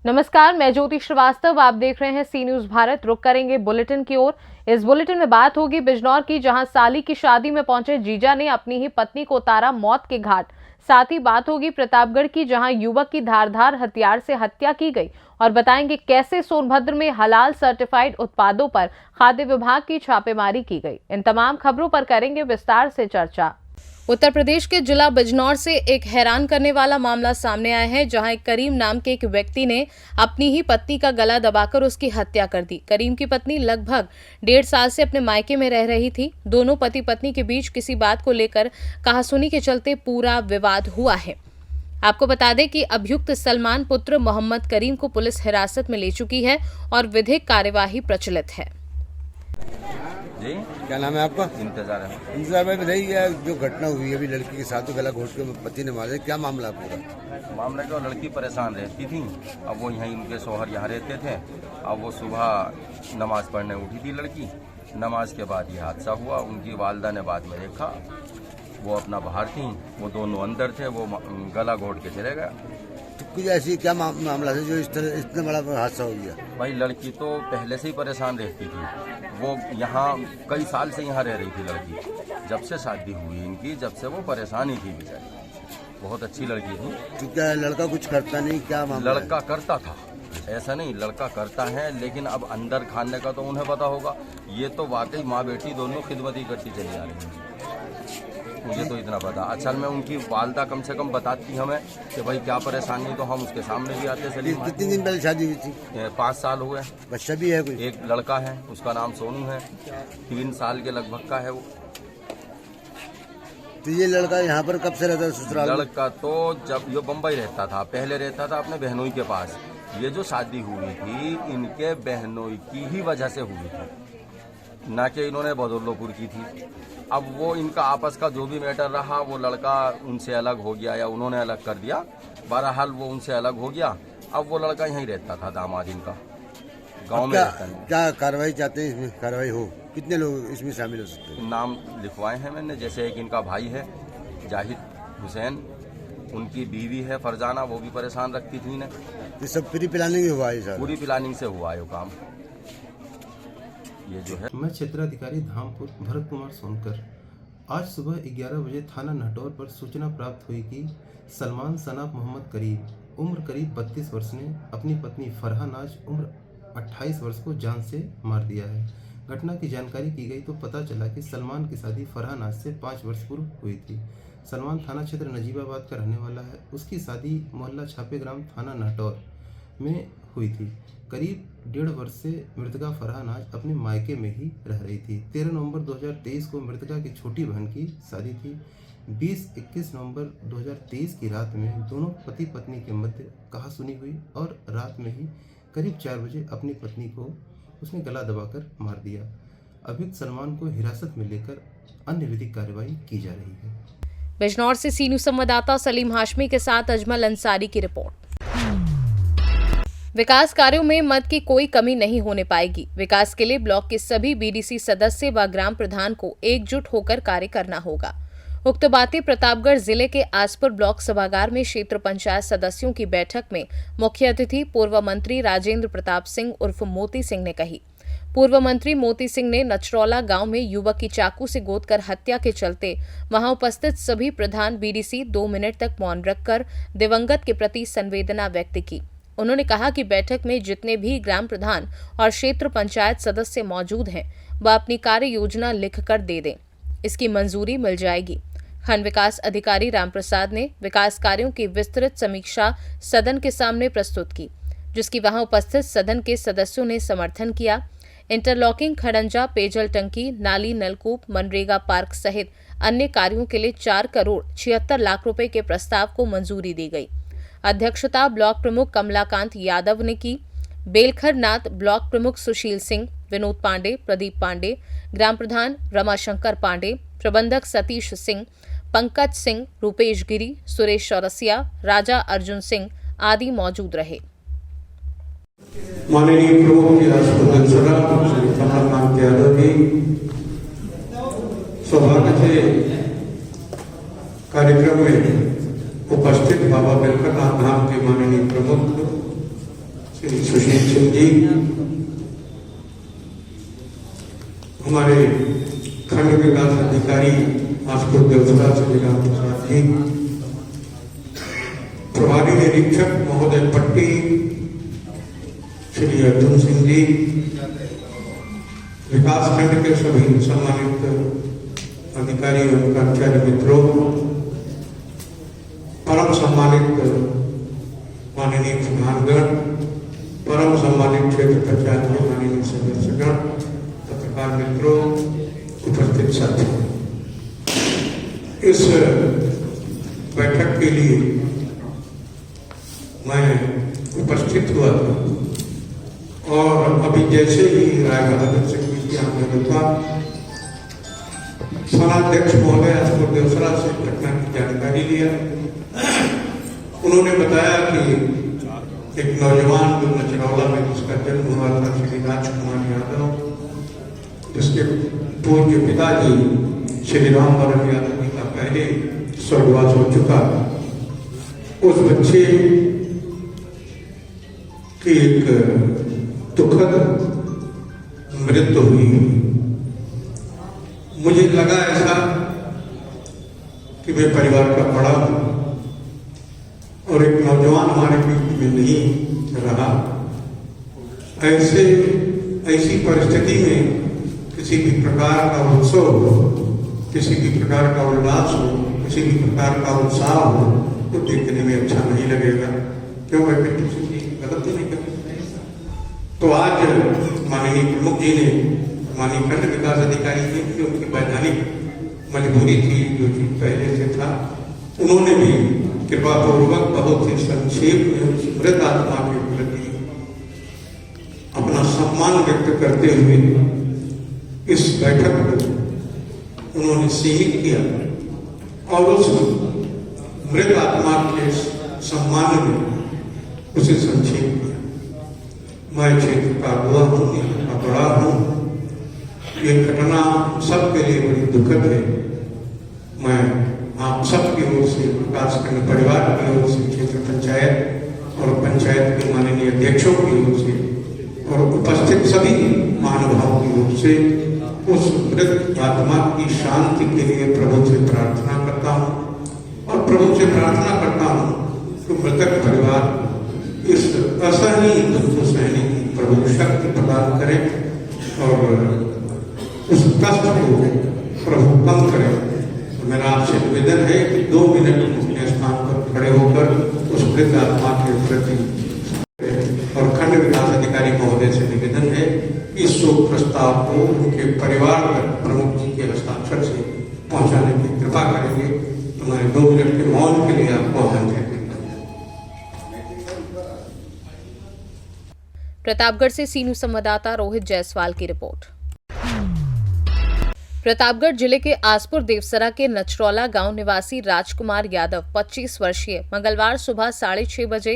नमस्कार, मैं ज्योति श्रीवास्तव। आप देख रहे हैं सी न्यूज भारत। रुक करेंगे बुलेटिन की ओर। इस बुलेटिन में बात होगी बिजनौर की, जहां साली की शादी में पहुंचे जीजा ने अपनी ही पत्नी को उतारा मौत के घाट। साथ ही बात होगी प्रतापगढ़ की, जहां युवक की धारदार हथियार से हत्या की गई। और बताएंगे कैसे सोनभद्र में हलाल सर्टिफाइड उत्पादों पर खाद्य विभाग की छापेमारी की गई। इन तमाम खबरों पर करेंगे विस्तार से चर्चा। उत्तर प्रदेश के जिला बिजनौर से एक हैरान करने वाला मामला सामने आया है, जहां एक करीम नाम के एक व्यक्ति ने अपनी ही पत्नी का गला दबाकर उसकी हत्या कर दी। करीम की पत्नी लगभग 1.5 साल से अपने मायके में रह रही थी। दोनों पति पत्नी के बीच किसी बात को लेकर कहासुनी के चलते पूरा विवाद हुआ है। आपको बता दें कि अभियुक्त सलमान पुत्र मोहम्मद करीम को पुलिस हिरासत में ले चुकी है और विधिक कार्यवाही प्रचलित है। जी, क्या नाम है आपका? इंतजार में बताइए, जो घटना हुई है अभी लड़की के साथ, तो गला घोट के पति ने मारा, क्या मामला है पूरा? मामला क्या, लड़की परेशान रहती थी। अब वो यहीं उनके शौहर यहाँ रहते थे। अब वो सुबह नमाज पढ़ने उठी थी लड़की। नमाज के बाद ये हादसा हुआ। उनकी वालदा ने बाद में देखा, वो अपना बाहर थी, वो दोनों अंदर थे। वो गला घोट के चले गया। तो कुछ ऐसी क्या मामला है जो इस तरह इतना बड़ा हादसा हो गया? भाई, लड़की तो पहले से ही परेशान रहती थी। वो यहाँ कई साल से यहाँ रह रही थी लड़की। जब से शादी हुई इनकी, जब से वो परेशान ही थी बेचारी। बहुत अच्छी लड़की थी। तो क्या लड़का कुछ करता नहीं, क्या मामला? लड़का करता था, ऐसा नहीं, लड़का करता है, लेकिन अब अंदर खाने का तो उन्हें पता होगा। ये तो वाकई माँ बेटी दोनों खिदमती करती चली आ रही है। मुझे तो इतना पता। असल में उनकी वालदा कम से कम बताती हमें कि भाई क्या परेशानी, तो हम उसके सामने भी आते। सलीम, कितने दिन पहले शादी हुई थी? 5 साल हुए। बच्चा भी है कोई? एक लड़का है, उसका नाम सोनू है। 3 साल के लगभग का है वो। तो ये लड़का यहाँ पर कब से रहता है ससुराल? लड़का तो जब ये बम्बई रहता था, पहले रहता था अपने बहनोई के पास। ये जो शादी हुई थी, इनके बहनोई की ही वजह से हुई थी, ना कि इन्होंने बदौलपुर की थी। अब वो इनका आपस का जो भी मैटर रहा, वो लड़का उनसे अलग हो गया या उन्होंने अलग कर दिया। बहरहाल वो उनसे अलग हो गया। अब वो लड़का यहीं रहता था, दामाद इनका गांव में रहता है। क्या कार्रवाई चाहते हैं इसमें? कार्रवाई हो, कितने लोग इसमें शामिल हो सकते हैं? नाम लिखवाए हैं मैंने। जैसे एक इनका भाई है जाहिद हुसैन, उनकी बीवी है फरजाना, वो भी परेशान रखती थी इन्हें। ये सब प्री प्लानिंग हुआ है सर? पूरी प्लानिंग से हुआ है वो काम। ये जो है, मैं क्षेत्राधिकारी धामपुर भरत कुमार सोनकर। आज सुबह 11 बजे थाना नहटौर पर सूचना प्राप्त हुई कि सलमान सनाफ मोहम्मद करीम उम्र करीब 32 वर्ष ने अपनी पत्नी फरहा नाज उम्र 28 वर्ष को जान से मार दिया है। घटना की जानकारी की गई तो पता चला कि सलमान की शादी फरहा नाज से 5 वर्ष पूर्व हुई थी। सलमान थाना क्षेत्र नजीबाबाद का रहने वाला है। उसकी शादी मोहल्ला छापेग्राम थाना नहटौर में हुई थी। करीब 1.5 वर्ष से मृतका फरहा नाज अपने मायके में ही रह रही थी। 13 नवंबर 2023 को मृतका की छोटी बहन की शादी थी। 20-21 नवंबर 2023 की रात में दोनों पति पत्नी के मध्य कहासुनी हुई और रात में ही करीब 4 बजे अपनी पत्नी को उसने गला दबाकर मार दिया। अभियुक्त सलमान को हिरासत में लेकर अन्य विधिक कार्रवाई की जा रही है। बिजनौर से सी न्यूज संवाददाता सलीम हाशमी के साथ अजमल अंसारी की रिपोर्ट। विकास कार्यों में मद की कोई कमी नहीं होने पाएगी। विकास के लिए ब्लॉक के सभी बीडीसी सदस्य व ग्राम प्रधान को एकजुट होकर कार्य करना होगा। उक्त बातें प्रतापगढ़ जिले के आसपुर ब्लॉक सभागार में क्षेत्र पंचायत सदस्यों की बैठक में मुख्य अतिथि पूर्व मंत्री राजेंद्र प्रताप सिंह उर्फ मोती सिंह ने कही। पूर्व मंत्री मोती सिंह ने नचरौला गांव में युवक की चाकू से गोदकर हत्या के चलते वहां उपस्थित सभी प्रधान बीडीसी 2 मिनट तक मौन रखकर दिवंगत के प्रति संवेदना व्यक्त की। उन्होंने कहा कि बैठक में जितने भी ग्राम प्रधान और क्षेत्र पंचायत सदस्य मौजूद हैं, वह अपनी कार्य योजना लिखकर दे दें। इसकी मंजूरी मिल जाएगी। खंड विकास अधिकारी रामप्रसाद ने विकास कार्यों की विस्तृत समीक्षा सदन के सामने प्रस्तुत की, जिसकी वहां उपस्थित सदन के सदस्यों ने समर्थन किया। इंटरलॉकिंग, खड़ंजा, पेयजल टंकी, नाली, नलकूप, मनरेगा पार्क सहित अन्य कार्यों के लिए 4 करोड़ 76 लाख रुपए के प्रस्ताव को मंजूरी दी गई। अध्यक्षता ब्लॉक प्रमुख कमलाकांत यादव ने की। बेलखरनाथ ब्लॉक प्रमुख सुशील सिंह, विनोद पांडे, प्रदीप पांडे, ग्राम प्रधान रमाशंकर पांडे, प्रबंधक सतीश सिंह, पंकज सिंह, रूपेश गिरी, सुरेश चौरसिया, राजा अर्जुन सिंह आदि मौजूद रहे। माननीय प्रमुख जी राष्ट्रपति श्री कमलनाथ यादव जी सौभाग्य से कार्यक्रम में उपस्थित बाबा बेलखरनाथ धाम के माननीय प्रमुख श्री सुशील सिंह जी, हमारे खंड विकास अधिकारी आसपुर देवसरा श्री राम प्रसाद जी, प्रभारी निरीक्षक महोदय पट्टी श्री अर्जुन सिंह जी, विकास खंड के सभी सम्मानित अधिकारी एवं कर्मचारी मित्रों, परम सम्मानित माननीय प्रधानगण, परम सम्मानित क्षेत्र पंचायत के माननीय सदस्यगण, पत्रकार मित्रों, उपस्थित साथियों, इस बैठक के लिए मैं उपस्थित हुआ था और अभी जैसे ही राय बहादुर सिंह जी की हमने देखा, थानाध्यक्ष महोदय आसपुर देवसरा से घटना की जानकारी लिया। उन्होंने बताया कि एक नौजवान जो नचरौला में जिसका जन्म हुआ था श्री राजकुमार यादव, जिसके पूज्य पिताजी श्री राम वरण यादव जी का पहले स्वर्गवास हो चुका, उस बच्चे की एक दुखद मृत्यु हुई। मुझे लगा ऐसा कि मैं परिवार का बड़ा हूं और एक नौजवान हमारे बीच में नहीं रहा। ऐसी परिस्थिति में किसी भी प्रकार का उत्सव हो, किसी भी प्रकार का उल्लास हो, किसी भी प्रकार का उत्साह हो, तो देखने में अच्छा नहीं लगेगा। क्यों भाई पिंटू सिंह जी गलत नहीं कर? तो आज माननीय प्रमुख जी ने, माननीय खंड विकास अधिकारी जी की उनकी वैधानिक मजबूरी थी, जो चीज पहले से था, उन्होंने भी कृपा पूर्वक बहुत ही संक्षेप में उस मृत आत्मा के प्रति अपना सम्मान व्यक्त करते हुए इस बैठक को उन्होंने सीमित किया और उस मृत आत्मा के सम्मान में उसे संक्षेप किया। मैं क्षेत्र का हुआ हूँ, यहाँ का बड़ा हूँ, ये घटना सबके लिए बड़ी दुखद है। मैं आप सबकी ओर से, विकासखंड परिवार की ओर से, क्षेत्र पंचायत और पंचायत के माननीय अध्यक्षों की ओर से और उपस्थित सभी महानुभावों की ओर से उस मृत आत्मा की शांति के लिए प्रभु से प्रार्थना करता हूँ और प्रभु से प्रार्थना करता हूँ कि मृतक परिवार इस असहनीय दुख को सहने की प्रभु शक्ति प्रदान करे और उस कष्ट को प्रभु कम करे। तो मेरा आपसे निवेदन है कि 2 मिनट अपने स्थान पर खड़े होकर उस मृत आत्मा के प्रति और खंड विकास अधिकारी महोदय से निवेदन है कि इस शोक प्रस्ताव को उनके परिवार तक प्रमुख जी के हस्ताक्षर से पहुंचाने की कृपा करेंगे। तो मैं 2 मिनट के मौन के लिए आपको आमंत्रित करता हूं। प्रतापगढ़ से सीनू संवाददाता रोहित जायसवाल की रिपोर्ट। प्रतापगढ़ जिले के आसपुर देवसरा के नचरौला गांव निवासी राजकुमार यादव 25 वर्षीय मंगलवार सुबह 6:30 बजे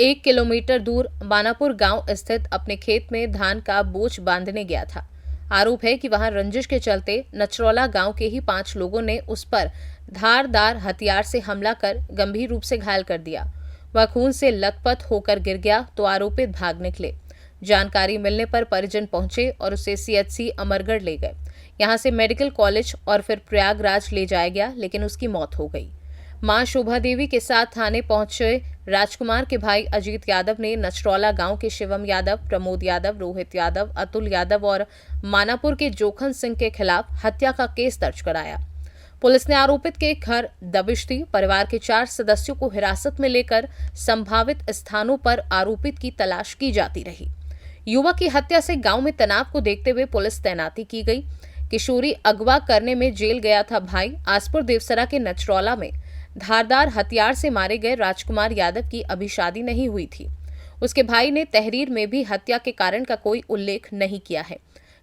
1 किलोमीटर दूर बानापुर गांव स्थित अपने खेत में धान का बोझ बांधने गया था। आरोप है कि वहां रंजिश के चलते नचरौला गांव के ही 5 लोगों ने उस पर धारदार हथियार से हमला कर गंभीर रूप से घायल कर दिया। वह खून से लथपथ होकर गिर गया तो आरोपित भाग निकले। जानकारी मिलने पर परिजन पहुंचे और उसे सीएचसी अमरगढ़ ले गए। यहां से मेडिकल कॉलेज और फिर प्रयागराज ले जाया गया, लेकिन उसकी मौत हो गई। मां शोभा देवी के साथ थाने पहुंचे राजकुमार के भाई अजीत यादव ने नचरौला गांव के शिवम यादव, प्रमोद यादव, रोहित यादव, अतुल यादव और मानापुर के जोखन सिंह के खिलाफ हत्या का केस दर्ज कराया। पुलिस ने आरोपित के घर दबिश दी। परिवार के 4 सदस्यों को हिरासत में लेकर संभावित स्थानों पर आरोपित की तलाश की जाती रही। युवक की हत्या से गांव में तनाव को देखते हुए पुलिस तैनाती की गई। किशोरी अगवा करने में जेल गया था भाई। आसपुर देवसरा के नचरौला में धारदार हथियार से मारे गए राजकुमार यादव की अभी शादी नहीं हुई थी। उसके भाई ने तहरीर में भी हत्या के कारण का कोई उल्लेख नहीं किया है।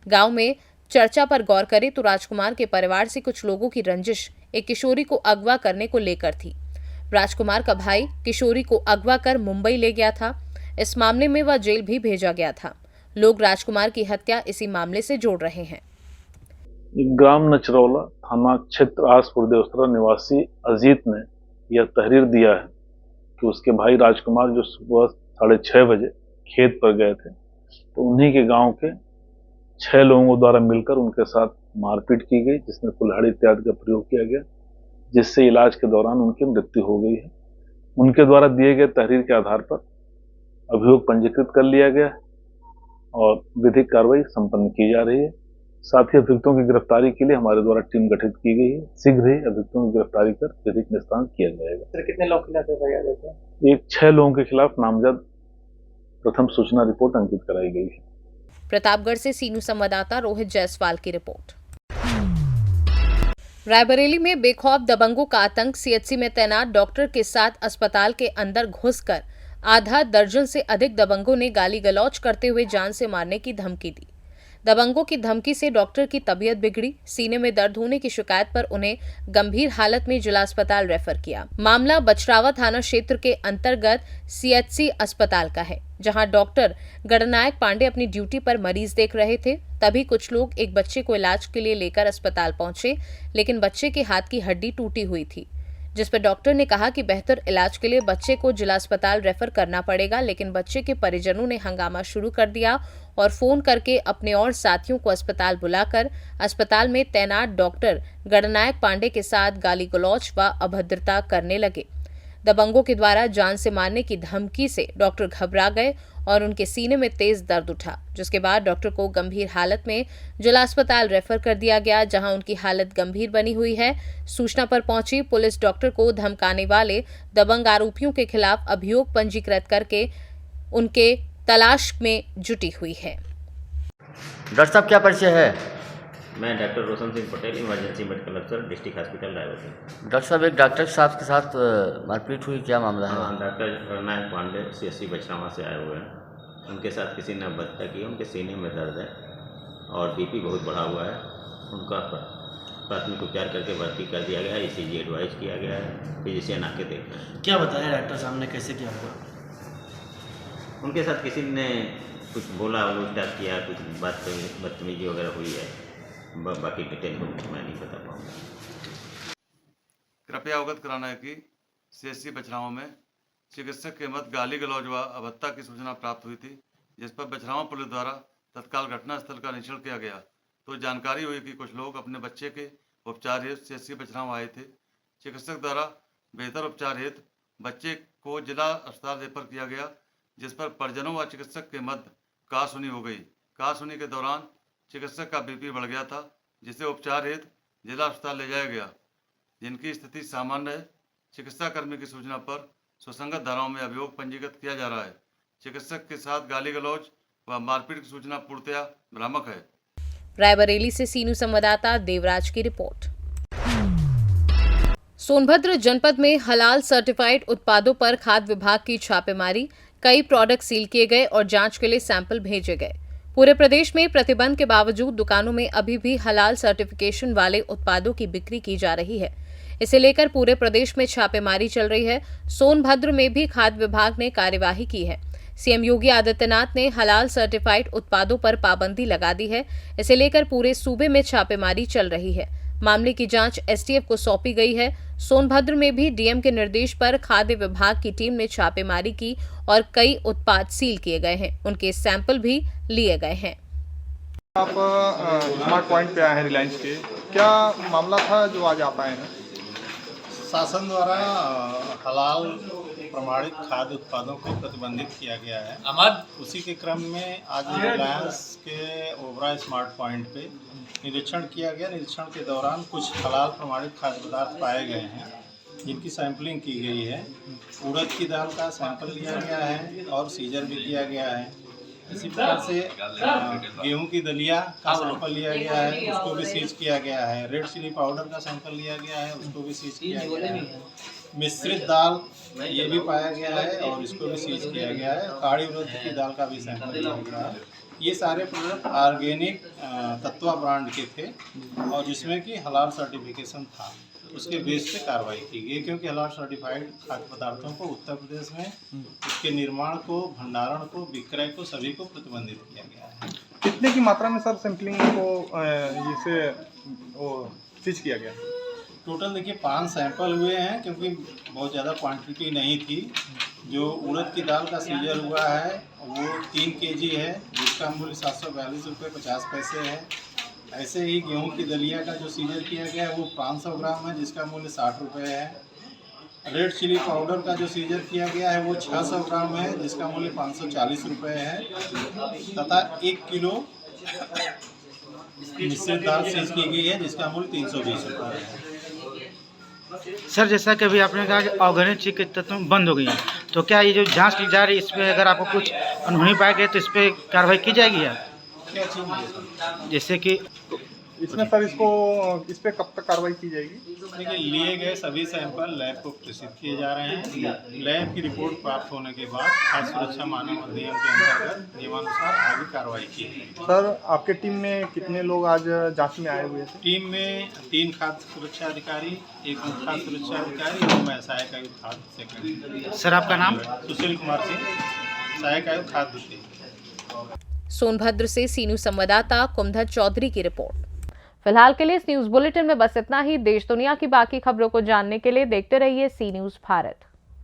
गांव में चर्चा पर गौर करें तो राजकुमार के परिवार से कुछ लोगों की रंजिश एक किशोरी को अगवा करने को लेकर थी। राजकुमार का भाई किशोरी को अगवा कर मुंबई ले गया था। इस मामले में वह जेल भी भेजा गया था। लोग राजकुमार की हत्या इसी मामले से जोड़ रहे हैं। ग्राम नचरौला थाना क्षेत्र आसपुर देवसरा निवासी अजीत ने यह तहरीर दिया है कि उसके भाई राजकुमार जो सुबह 6:30 बजे खेत पर गए थे, तो उन्हीं के गांव के 6 लोगों द्वारा मिलकर उनके साथ मारपीट की गई, जिसमें कुल्हाड़ी इत्यादि का प्रयोग किया गया, जिससे इलाज के दौरान उनकी मृत्यु हो गई है। उनके द्वारा दिए गए तहरीर के आधार पर अभियोग पंजीकृत कर लिया गया है और विधिक कार्रवाई संपन्न की जा रही है। साथ ही अभियुक्तों की गिरफ्तारी के लिए हमारे द्वारा टीम गठित की गई है। शीघ्र ही अभियुक्तों की गिरफ्तारी कर विधिक निस्तारण किया जाएगा। सर कितने लोग खिलाफ एफआईआर है? एक 6 लोगों के खिलाफ नामजद प्रथम सूचना रिपोर्ट अंकित कराई गई है। प्रतापगढ़ से सीनू संवाददाता रोहित जायसवाल की रिपोर्ट। रायबरेली में बेखौफ दबंगों का आतंक। सीएचसी में तैनात डॉक्टर के साथ अस्पताल के अंदर घुसकर आधा दर्जन से अधिक दबंगों ने गाली गलौज करते हुए जान से मारने की धमकी दी। दबंगों की धमकी से डॉक्टर की तबीयत बिगड़ी। सीने में दर्द होने की शिकायत पर उन्हें गंभीर हालत में जिला अस्पताल रेफर किया। मामला बछरावा थाना क्षेत्र के अंतर्गत सीएचसी अस्पताल का है, जहां डॉक्टर गणनायक पांडे अपनी ड्यूटी पर मरीज देख रहे थे। तभी कुछ लोग एक बच्चे को इलाज के लिए लेकर अस्पताल पहुंचे, लेकिन बच्चे के हाथ की हड्डी टूटी हुई थी, जिस पर डॉक्टर ने कहा कि बेहतर इलाज के लिए बच्चे को जिला अस्पताल रेफर करना पड़ेगा। लेकिन बच्चे के परिजनों ने हंगामा शुरू कर दिया और फोन करके अपने और साथियों को अस्पताल बुलाकर अस्पताल में तैनात डॉक्टर गणनायक पांडे के साथ गाली गलौज व अभद्रता करने लगे। दबंगों के द्वारा जान से मारने की धमकी से डॉक्टर घबरा गए और उनके सीने में तेज दर्द उठा, जिसके बाद डॉक्टर को गंभीर हालत में जिला अस्पताल रेफर कर दिया गया, जहां उनकी हालत गंभीर बनी हुई है। सूचना पर पहुंची पुलिस डॉक्टर को धमकाने वाले दबंग आरोपियों के खिलाफ अभियोग पंजीकृत करके उनके तलाश में जुटी हुई है। डॉक्टर साहब क्या परिचय है? मैं doctor Roshan Singh Patel, emergency medical अफसर, डिस्ट्रिक्ट हॉस्पिटल रायबरेली। डॉक्टर साहब, एक डॉक्टर साहब के साथ मारपीट हुई, क्या मामला है? हाँ, डॉक्टर गणनायक पांडे सीएचसी बछरावा से आए हुए हैं। उनके साथ किसी ने बदतमीजी की, उनके सीने में दर्द है और बीपी बहुत बढ़ा हुआ है। उनका प्राथमिक उपचार करके भर्ती कर दिया गया है। ईसीजी एडवाइज किया गया है, फिजिशियन आके देख रहे हैं। क्या बताया डॉक्टर साहब ने, कैसे क्या हुआ? उनके साथ किसी ने कुछ बोला, उल्टा किया, कुछ बात बदतमीजी वगैरह हुई है। बाकी डिटेल को मैं नहीं बता पाऊँगा। कृपया अवगत कराना है कि सीएचसी बछरावा में चिकित्सक के मत गाली गलौज व अभद्रता की सूचना प्राप्त हुई थी, जिस पर बछरावा पुलिस द्वारा तत्काल घटनास्थल का निरीक्षण किया गया। तो जानकारी हुई कि कुछ लोग अपने बच्चे के उपचार हेतु सीएचसी बछरावा आए थे। चिकित्सक द्वारा बेहतर उपचार हेतु बच्चे को जिला अस्पताल रेफर किया गया, जिस पर परिजनों व चिकित्सक के मध्य कहासुनी हो गई। कहासुनी के दौरान चिकित्सक का बीपी बढ़ गया था, जिसे उपचार हेतु जिला अस्पताल ले जाया गया, जिनकी स्थिति सामान्य है। चिकित्सा कर्मी की सूचना पर सुसंगत धाराओं में अभियोग पंजीकृत किया जा रहा है। चिकित्सक के साथ गाली गलौज व मारपीट की सूचना पूर्णतया भ्रामक है। रायबरेली से सीनू संवाददाता देवराज की रिपोर्ट। सोनभद्र जनपद में हलाल सर्टिफाइड उत्पादों पर खाद्य विभाग की छापेमारी। कई प्रोडक्ट सील किए गए और जांच के लिए सैंपल भेजे गए। पूरे प्रदेश में प्रतिबंध के बावजूद दुकानों में अभी भी हलाल सर्टिफिकेशन वाले उत्पादों की बिक्री की जा रही है। इसे लेकर पूरे प्रदेश में छापेमारी चल रही है। सोनभद्र में भी खाद्य विभाग ने कार्यवाही की है। सीएम योगी आदित्यनाथ ने हलाल सर्टिफाइड उत्पादों पर पाबंदी लगा दी है। इसे लेकर पूरे सूबे में छापेमारी चल रही है। मामले की जांच एसटीएफ को सौंपी गई है। सोनभद्र में भी डीएम के निर्देश पर खाद्य विभाग की टीम ने छापेमारी की और कई उत्पाद सील किए गए हैं। उनके सैंपल भी लिए गए हैं। आप स्मार्ट पॉइंट पे आए हैं रिलायंस के, क्या मामला था जो आज आप आए हैं? शासन द्वारा हलाल प्रमाणित खाद्य उत्पादों को प्रतिबंधित किया गया है। उसी के क्रम में आज रिलायंस के ओबरा स्मार्ट पॉइंट पे निरीक्षण किया गया। निरीक्षण के दौरान कुछ हलाल प्रमाणित खाद्य पदार्थ पाए गए हैं, जिनकी सैंपलिंग की गई है। उड़द की दाल का सैंपल लिया गया है और सीजर भी किया गया है। इसी प्रकार से गेहूं की दलिया का सैंपल लिया गया है, उसको भी सीज किया गया है। रेड चिली पाउडर का सैंपल लिया गया है, उसको भी सीज किया गया है। मिश्रित दाल ये भी पाया गया है और इसको भी सीज किया गया है। काली उड़द की दाल का भी सैंपल लिया गया है। ये सारे प्रोडक्ट ऑर्गेनिक तत्वा ब्रांड के थे और जिसमें कि हलाल सर्टिफिकेशन था। उसके बेस पे कार्रवाई की गई, क्योंकि हलाल सर्टिफाइड खाद्य पदार्थों को उत्तर प्रदेश में उसके निर्माण को, भंडारण को, विक्रय को, सभी को प्रतिबंधित किया गया है। कितने की मात्रा में सर सैंपलिंग को इसे सीज किया गया? टोटल देखिए 5 सैंपल हुए हैं, क्योंकि बहुत ज़्यादा क्वांटिटी नहीं थी जो उड़द की दाल का सीजर हुआ है वो 3 केजी है, जिसका मूल्य 742 रुपये 50 पैसे है। ऐसे ही गेहूं की दलिया का जो सीजर किया गया है वो 500 ग्राम है, जिसका मूल्य 60 रुपये है। रेड चिली पाउडर का जो सीजर किया गया है वो 600 ग्राम है, जिसका मूल्य 540 रुपये है, तथा 1 किलो मिश्रित दाल सीज की गई है, जिसका मूल्य 320 रुपये है। सर, जैसा कि अभी आपने कहा कि ऑर्गेनिक चिकित्सा बंद हो गई है, तो क्या ये जो जांच की जा रही है इस पर अगर आपको कुछ अनहोनी पाया गया तो इस पर कार्रवाई की जाएगी या क्या चीज़ है? जैसे कि इसमें सर इस पे कब तक कार्रवाई की जाएगी? देखिए, लिए गए सभी सैंपल लैब को प्रेषित किए जा रहे हैं। लैब की रिपोर्ट प्राप्त होने के बाद खाद्य सुरक्षा मानव अधिनियम के अंतर्गत नियमानुसार आगे कार्रवाई की जाएगी। सर, आपके टीम में कितने लोग आज जांच में आए हुए थे? टीम में 3 खाद्य सुरक्षा अधिकारी, 1 मुख्य खाद्य सुरक्षा अधिकारी और मैं सहायक आयुक्त खाद्य सेक्रेटरी। सर, आपका नाम? सुशील कुमार सिंह, सहायक आयुक्त खाद्य द्वितीय। सोनभद्र से सी न्यूज संवाददाता कुमधर चौधरी की रिपोर्ट। फिलहाल के लिए इस न्यूज बुलेटिन में बस इतना ही। देश दुनिया की बाकी खबरों को जानने के लिए देखते रहिए सी न्यूज भारत।